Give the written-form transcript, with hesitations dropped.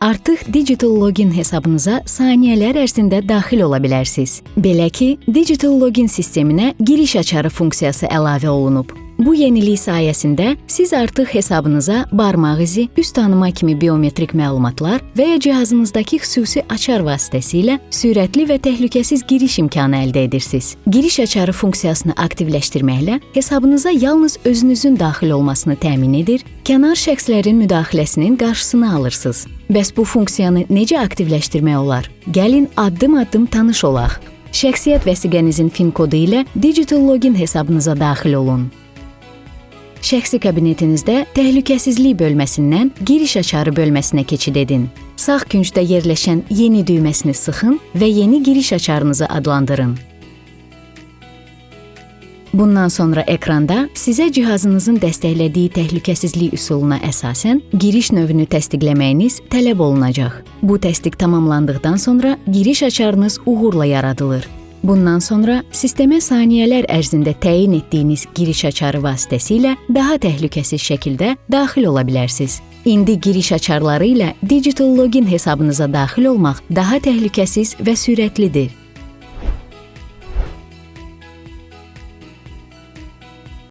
Artıq Digital Login hesabınıza saniyələr ərzində daxil ola bilərsiniz. Belə ki, Digital Login sisteminə giriş açarı funksiyası əlavə olunub. Bu yenilik sayəsində siz artıq hesabınıza barmaq izi, üz tanıma kimi biometrik məlumatlar və ya cihazınızdakı xüsusi açar vasitəsilə sürətli və təhlükəsiz giriş imkanı əldə edirsiniz. Giriş açarı funksiyasını aktivləşdirməklə hesabınıza yalnız özünüzün daxil olmasını təmin edir, kənar şəxslərin müdaxiləsinin qarşısını alırsınız. Bəs bu funksiyanı necə aktivləşdirmək olar? Gəlin addım-addım tanış olaq. Şəxsiyyət vəsiqənizin PIN kodu ilə Digital Login hesabınıza daxil olun. Şəxsi kabinetinizdə təhlükəsizlik bölməsindən giriş açarı bölməsinə keçid edin. Sağ küncdə yerləşən yeni düyməsini sıxın və yeni giriş açarınızı adlandırın. Bundan sonra ekranda sizə cihazınızın dəstəklədiyi təhlükəsizlik üsuluna əsasən giriş növünü təsdiqləməyiniz tələb olunacaq. Bu təsdiq tamamlandıqdan sonra giriş açarınız uğurla yaradılır. Bundan sonra sistemə saniyələr ərzində təyin etdiyiniz giriş açarı vasitəsilə daha təhlükəsiz şəkildə daxil ola bilərsiniz. İndi giriş açarları ilə Digital Login hesabınıza daxil olmaq daha təhlükəsiz və sürətlidir.